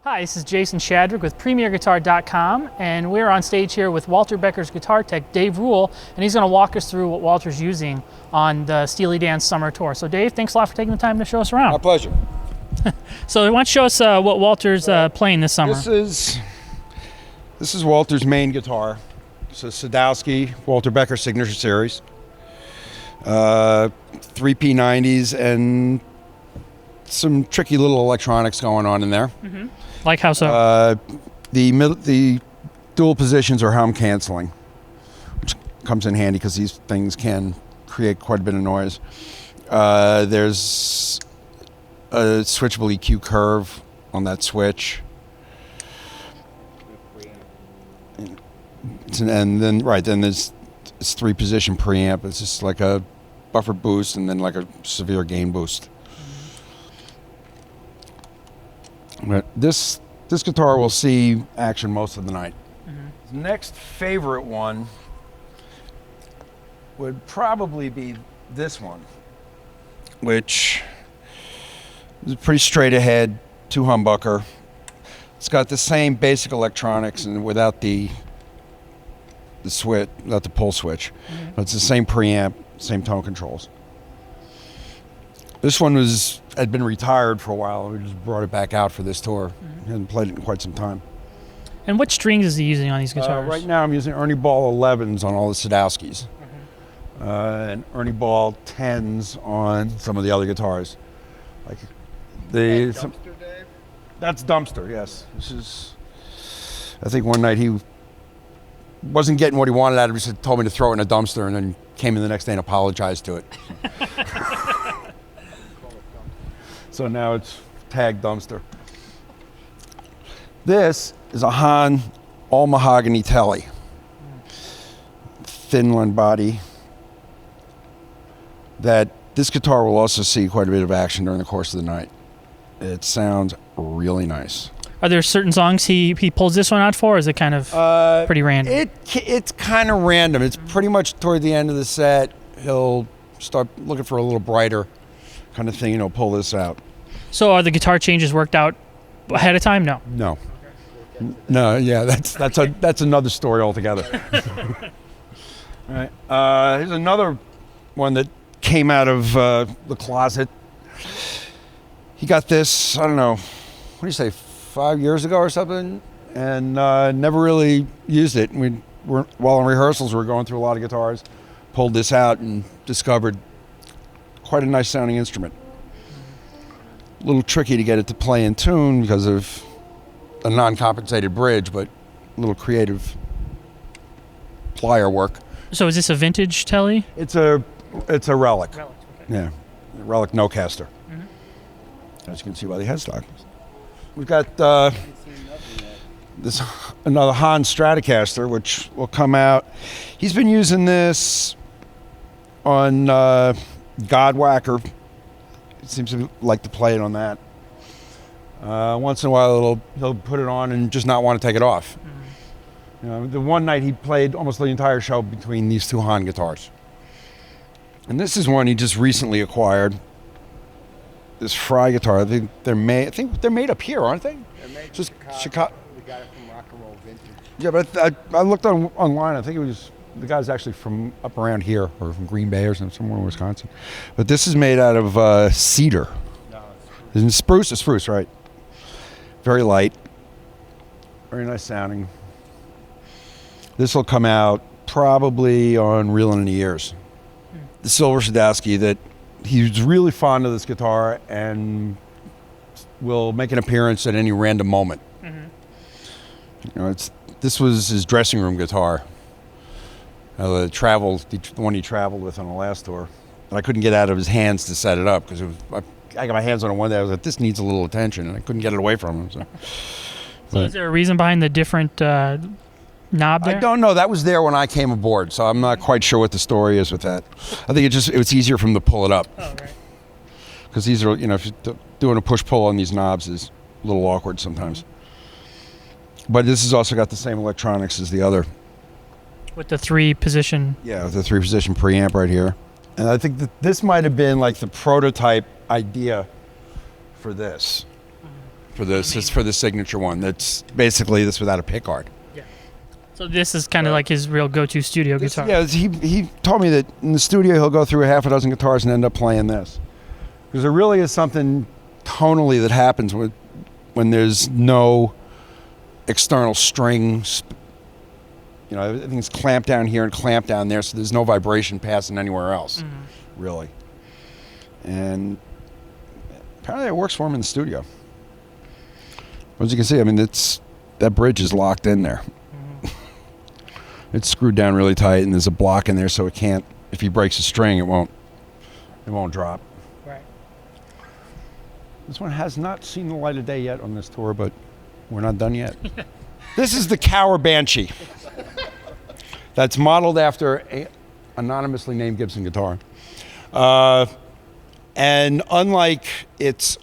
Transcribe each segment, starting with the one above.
Hi, this is Jason Shadrick with PremierGuitar.com, and we're on stage here with Walter Becker's guitar tech, Dave Rule, and he's going to walk us through what Walter's using on the Steely Dance Summer Tour. So Dave, thanks a lot for taking the time to show us around. My pleasure. So why don't you show us what Walter's playing this summer? This is Walter's main guitar. It's a Sadowski Walter Becker Signature Series. 3P90s and some tricky little electronics going on in there. Mm-hmm. Like how so? The dual positions are hum canceling, which comes in handy because these things can create quite a bit of noise. There's a switchable EQ curve on that switch. And then there's this 3-position preamp. It's just like a buffer boost and then like a severe gain boost. But this guitar will see action most of the night. Mm-hmm. Next favorite one would probably be this one, which is pretty straight ahead, 2 humbucker. It's got the same basic electronics and without the switch, without the pull switch. Mm-hmm. But it's the same preamp, same tone controls. This one had been retired for a while, and we just brought it back out for this tour. Mm-hmm. Hadn't played it in quite some time. And what strings is he using on these guitars? Right now I'm using Ernie Ball 11s on all the Sadowskis. Mm-hmm. And Ernie Ball 10s on some of the other guitars. Like Dumpster, Dave? That's Dumpster, yes. This is, I think one night he wasn't getting what he wanted out of it. He told me to throw it in a dumpster, and then came in the next day and apologized to it. So now it's tagged Dumpster. This is a Hahn all mahogany telly. Thin line body. This guitar will also see quite a bit of action during the course of the night. It sounds really nice. Are there certain songs he pulls this one out for, or is it kind of pretty random? It's kind of random. It's pretty much toward the end of the set. He'll start looking for a little brighter kind of thing, and he'll pull this out. So are the guitar changes worked out ahead of time? No. No. No, yeah, that's another story altogether. All right. Here's another one that came out of the closet. He got this, I don't know, what do you say, 5 years ago or something, and never really used it. While in rehearsals, we were going through a lot of guitars, pulled this out and discovered quite a nice sounding instrument. A little tricky to get it to play in tune because of a non-compensated bridge, but a little creative plier work. So is this a vintage telly? It's a relic. Okay. Yeah, a relic no-caster. Mm-hmm. As you can see by the headstock. We've got another Hahn Stratocaster, which will come out. He's been using this on Godwhacker. He seems to like to play it on that. Once in a while, he'll put it on and just not want to take it off. Mm-hmm. The one night he played almost the entire show between these 2 Hahn guitars. And this is one he just recently acquired. This Fry guitar. I think they're made up here, aren't they? They're made just in Chicago. We got it from Rock and Roll Vintage. Yeah, but I looked online. I think the guy's actually from up around here, or from Green Bay or somewhere in Wisconsin. But this is made out of cedar. No, It's spruce, right? Very light. Very nice sounding. This will come out probably on Reelin' in the Ears. The silver Sadowski that he's really fond of this guitar and will make an appearance at any random moment. Mm-hmm. This was his dressing room guitar. The one he traveled with on the last tour. And I couldn't get out of his hands to set it up because I got my hands on it one day. I was like, this needs a little attention, and I couldn't get it away from him. So is there a reason behind the different knob there? I don't know. That was there when I came aboard, so I'm not quite sure what the story is with that. I think it was easier for him to pull it up. Oh, right. Because these are, if you're doing a push-pull on these knobs is a little awkward sometimes. But this has also got the same electronics as the other. With the 3-position. Yeah, with the 3-position preamp right here. And I think that this might have been like the prototype idea for this. for this. It's for the signature one. That's basically this without a pickguard. Yeah. So this is kind of like his real go-to studio guitar. Yeah, he told me that in the studio he'll go through a half a dozen guitars and end up playing this. Because there really is something tonally that happens when there's no external strings. You know, everything's clamped down here and clamped down there, so there's no vibration passing anywhere else, really. And apparently it works for him in the studio. As you can see, I mean, that bridge is locked in there. It's screwed down really tight, and there's a block in there, so it can't. If he breaks a string, it won't drop. Right. This one has not seen the light of day yet on this tour, but we're not done yet. This is the Cower Banshee. That's modeled after a anonymously named Gibson guitar. And unlike its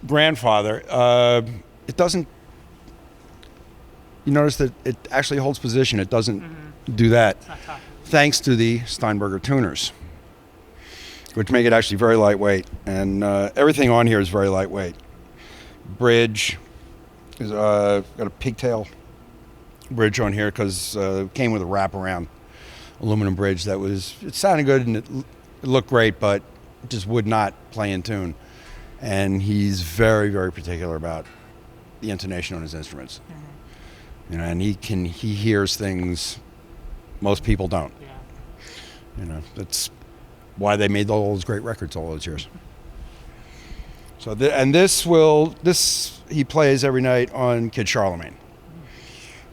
grandfather, it doesn't, you notice that it actually holds position. It doesn't do that, thanks to the Steinberger tuners, which make it actually very lightweight. And everything on here is very lightweight. Bridge is got a pigtail bridge on here because it came with a wraparound aluminum bridge that it sounded good and it looked great, but it just would not play in tune. And he's very, very particular about the intonation on his instruments. You know, and he hears things most people don't. You know, that's why they made all those great records all those years. So this he plays every night on Kid Charlemagne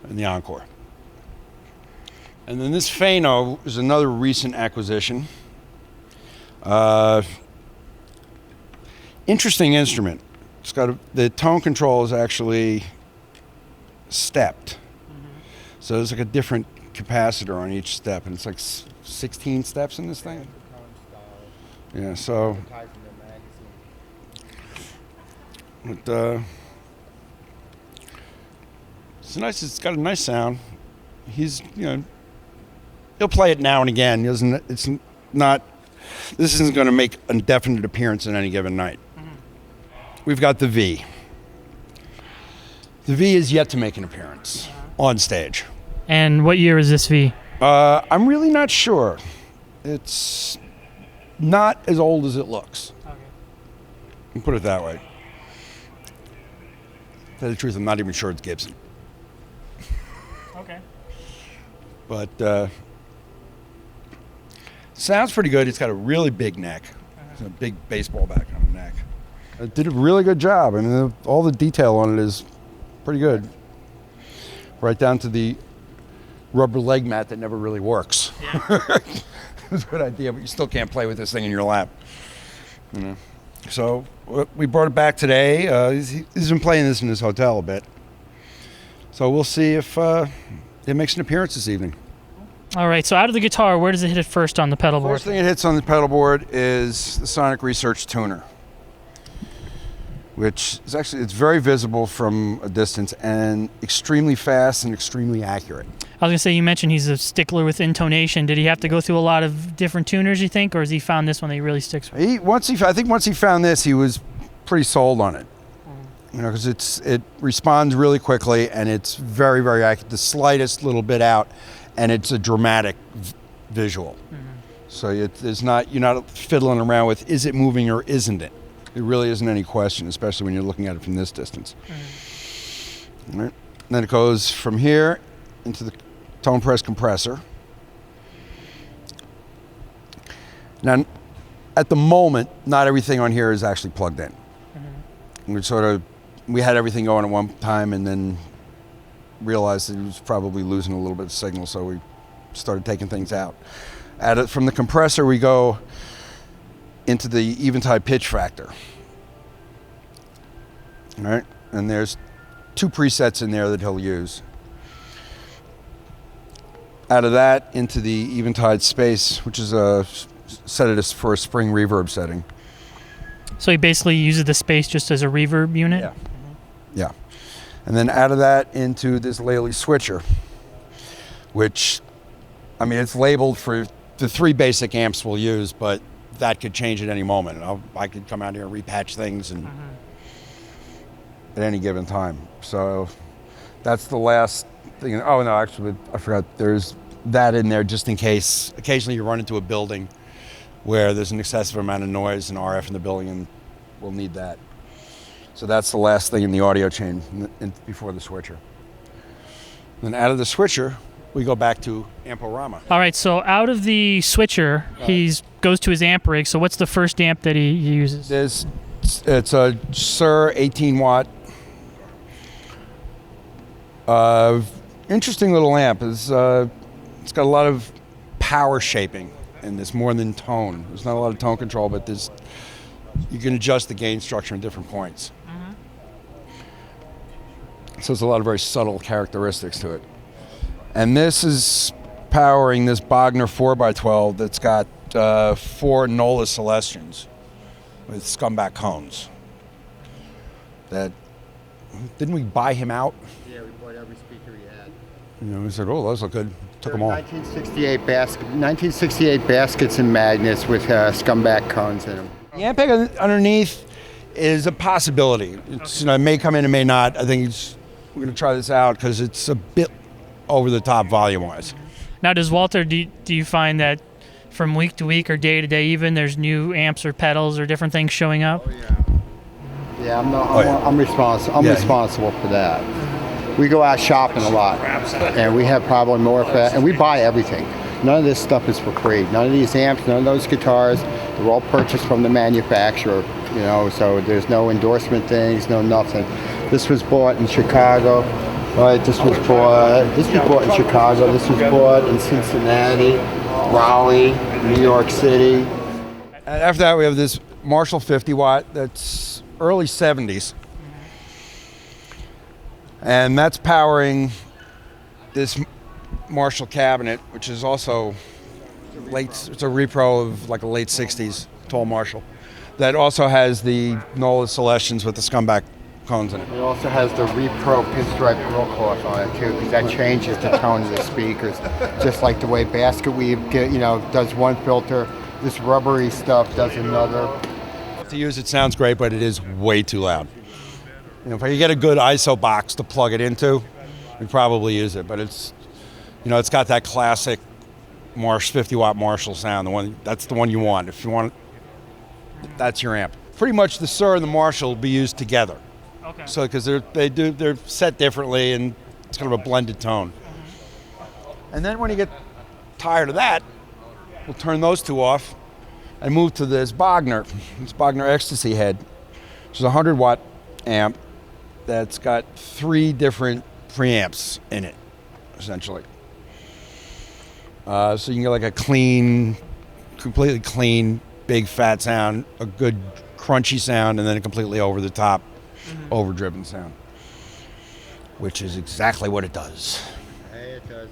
in the encore. And then this Fano is another recent acquisition. Interesting instrument. It's got the tone control is actually stepped. So there's like a different capacitor on each step, and it's like 16 steps in this thing. Yeah, so it's nice. It's got a nice sound. He's, he'll play it now and again. This isn't going to make a definite appearance in any given night. We've got the V. The V is yet to make an appearance on stage. And what year is this V? I'm really not sure. It's not as old as it looks. Okay. I'll put it that way. To tell the truth, I'm not even sure it's Gibson. Okay. But sounds pretty good. It's got a really big neck. It's a big baseball back on the neck. It did a really good job. I mean, all the detail on it is pretty good. Right down to the rubber leg mat that never really works. Yeah. It was a good idea, but you still can't play with this thing in your lap. So we brought it back today. He's been playing this in his hotel a bit. So we'll see if it makes an appearance this evening. All right, so out of the guitar, where does it hit it first on the pedal board? First thing it hits on the pedal board is the Sonic Research tuner, which is actually, it's very visible from a distance and extremely fast and extremely accurate. I was gonna say, you mentioned he's a stickler with intonation. Did he have to go through a lot of different tuners, you think, or has he found this one that he really sticks with? I think once he found this, he was pretty sold on it. Because it responds really quickly and it's very, very accurate. The slightest little bit out, and it's a dramatic visual. So it's not, you're not fiddling around with, is it moving or isn't it? It really isn't any question, especially when you're looking at it from this distance. All right. And then it goes from here into the tone press compressor. Now, at the moment, not everything on here is actually plugged in. We had everything going at one time and then realized that it was probably losing a little bit of signal, so we started taking things out. From the compressor, we go into the Eventide pitch factor. All right, and there's 2 presets in there that he'll use. Out of that, into the Eventide space, which is set it for a spring reverb setting. So he basically uses the space just as a reverb unit? Yeah. Yeah. And then out of that into this Lely switcher, which, I mean, it's labeled for the 3 basic amps we'll use, but that could change at any moment. I could come out here and repatch things and at any given time. So that's the last thing. Oh no, actually, I forgot. There's that in there just in case. Occasionally, you run into a building where there's an excessive amount of noise and RF in the building, and we'll need that. So that's the last thing in the audio chain before the switcher. Then out of the switcher, we go back to Amporama. All right, so out of the switcher, he goes to his amp rig. So what's the first amp that he uses? It's a Sir 18 watt. Interesting little amp. It's got a lot of power shaping in this more than tone. There's not a lot of tone control, but you can adjust the gain structure in different points. So there's a lot of very subtle characteristics to it. And this is powering this Bogner 4x12 that's got 4 Nola Celestians with scumbag cones. Didn't we buy him out? Yeah, we bought every speaker he had. We said, oh, those look good. Took them all. 1968 baskets and magnets with scumbag cones in them. The amp underneath is a possibility. It may come in, it may not. I think we're going to try this out because it's a bit over the top volume-wise. Now, does Walter, do you find that from week to week or day to day even, there's new amps or pedals or different things showing up? Oh, yeah. Yeah, I'm responsible. I'm responsible for that. We go out shopping a lot, and we have probably more effect, and we buy everything. None of this stuff is for free. None of these amps, none of those guitars, they're all purchased from the manufacturer, so there's no endorsement things, no nothing. This was bought in Chicago, right? This was bought in Chicago, this was bought in Cincinnati, Raleigh, New York City. And after that, we have this Marshall 50 watt that's early 70s. And that's powering this Marshall cabinet, which is also it's a repro of like a late 60s tall Marshall that also has the Nola Celestians with the scumbag cones in it. It also has the repro pinstripe broadcloth on it too, because that changes the tone of the speakers. Just like the way Basket Weave does one filter, this rubbery stuff does another. To use it sounds great, but it is way too loud. If I could get a good ISO box to plug it into, we'd probably use it. But it's got that classic 50 watt Marshall sound. That's the one you want. If you want, that's your amp. Pretty much the Sir and the Marshall will be used together. Okay. So because they're set differently and it's kind of a blended tone. And then when you get tired of that, we'll turn those two off and move to this Bogner Ecstasy head, which is a 100 watt amp that's got 3 different preamps in it, essentially. So you can get like a completely clean, big fat sound, a good crunchy sound, and then a completely over the top, overdriven sound, which is exactly what it does. Hey, it does.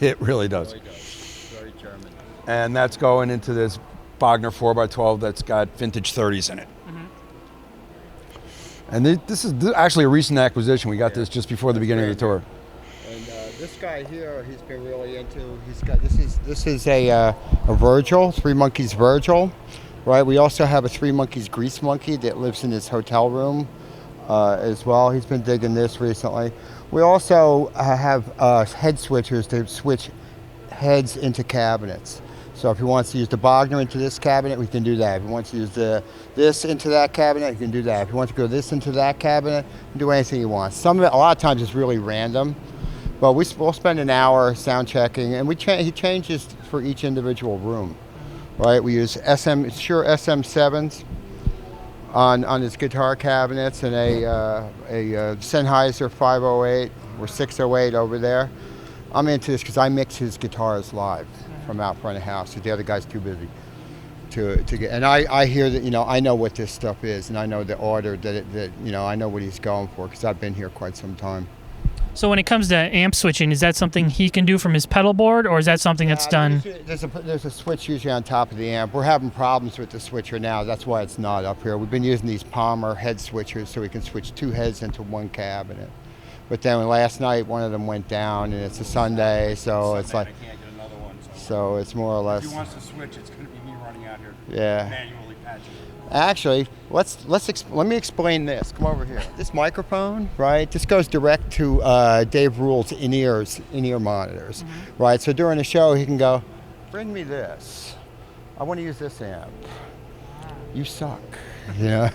It really does. It's very German. And that's going into this Bogner 4x12 that's got vintage 30s in it. And this is actually a recent acquisition. We got this just before the beginning of the tour. And this guy here, he's been really into. This is a Virgil, Three Monkeys Virgil, right? We also have a Three Monkeys Grease Monkey that lives in his hotel room as well. He's been digging this recently. We also have head switchers to switch heads into cabinets. So if he wants to use the Bogner into this cabinet, we can do that. If he wants to use this into that cabinet, he can do that. If he wants to go this into that cabinet, he can do anything he wants. Some of it, a lot of times, it's really random. But we'll spend an hour sound checking, and he changes for each individual room. Right? We use Shure SM7s on his guitar cabinets, and a Sennheiser 508 or 608 over there. I'm into this because I mix his guitars live from out front of the house, because the other guy's too busy to get. And I hear that, I know what this stuff is, and I know the order that I know what he's going for, because I've been here quite some time. So when it comes to amp switching, is that something he can do from his pedal board, or is that something that's done? There's a switch usually on top of the amp. We're having problems with the switcher now. That's why it's not up here. We've been using these Palmer head switchers so we can switch 2 heads into 1 cabinet. But then last night one of them went down, and it's a Sunday, so it's like. So it's more or less. If he wants to switch, it's going to be me running out here. Yeah. Manually patching. Actually, let me explain this. Come over here. This microphone, right? This goes direct to Dave Rule's in-ear monitors, right? So during the show, he can go, "Bring me this. I want to use this amp. You suck." Yeah.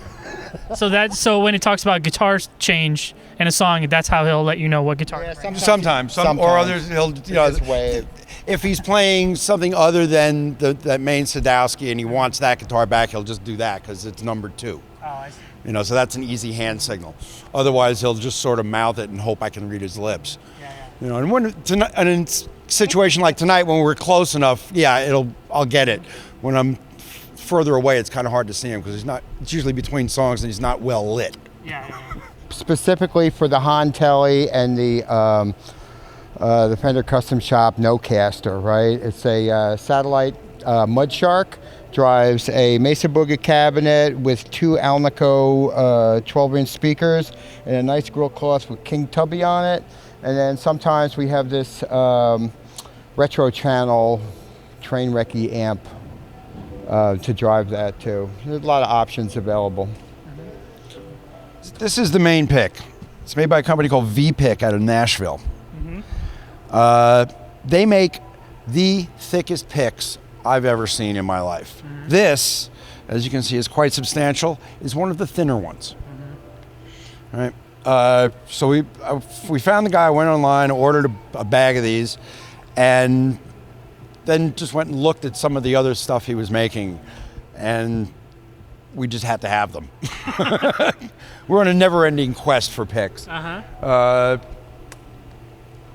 So when it talks about guitar change in a song, that's how he'll let you know what guitar. Yeah, Sometimes. Or others, he'll, if he's playing something other than that main Sadowski and he wants that guitar back, he'll just do that because it's number 2. Oh, I see. So that's an easy hand signal. Otherwise, he'll just sort of mouth it and hope I can read his lips. Yeah. And in a situation like tonight when we're close enough, I'll get it. When I'm further away, it's kind of hard to see him because it's usually between songs and he's not well lit. Yeah. Specifically for the Han Telly and the Fender Custom Shop No Caster, right? It's a satellite Mud Shark, drives a Mesa Boogie cabinet with 2 Alnico 12-inch speakers and a nice grill cloth with King Tubby on it. And then sometimes we have this retro channel train wrecky amp to drive that too. There's a lot of options available. This is the main pick. It's made by a company called V-Pick out of Nashville. They make the thickest picks I've ever seen in my life. This, as you can see, is quite substantial. Is one of the thinner ones. All right. So we found the guy, went online, ordered a bag of these, and then just went and looked at some of the other stuff he was making, and we just had to have them. We're on a never-ending quest for picks.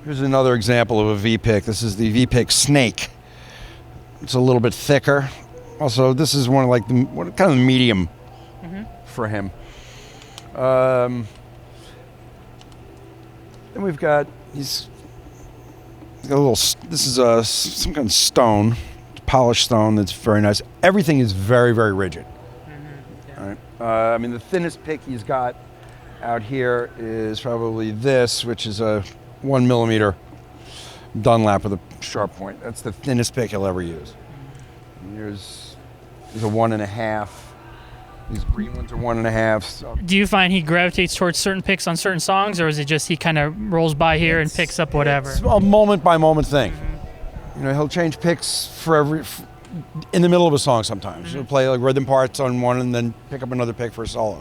Here's another example of a V-Pick. This is the V-Pick Snake. It's a little bit thicker. Also, this is one of kind of the medium for him. Then we've got this is some kind of stone, polished stone that's very nice. Everything is very, very rigid. All right. The thinnest pick he's got out here is probably this, which is a 1 millimeter Dunlap with a sharp point. That's the thinnest pick he'll ever use. And there's a 1.5. These green ones are 1.5. So. Do you find he gravitates towards certain picks on certain songs, or is it just he kind of rolls by here and picks up whatever? It's a moment by moment thing. He'll change picks in the middle of a song sometimes. He'll play rhythm parts on one and then pick up another pick for a solo.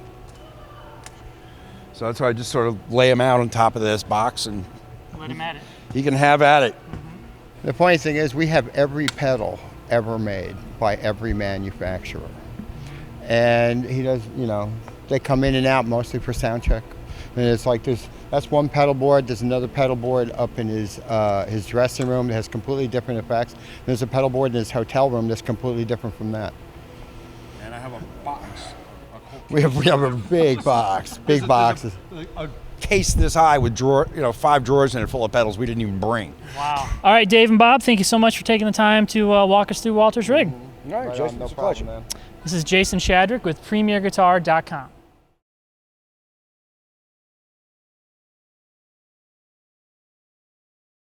So that's why I just sort of lay him out on top of this box and let him at it. He can have at it. The funny thing is we have every pedal ever made by every manufacturer. And he does, they come in and out mostly for sound check. And it's like that's one pedal board. There's another pedal board up in his dressing room that has completely different effects. There's a pedal board in his hotel room that's completely different from that. And I have a box. We have a big box, big boxes. A case this high with 5 drawers in it full of pedals we didn't even bring. Wow. All right, Dave and Bob, thank you so much for taking the time to walk us through Walter's rig. All right, Jason, it's a pleasure. Man. This is Jason Shadrick with PremierGuitar.com.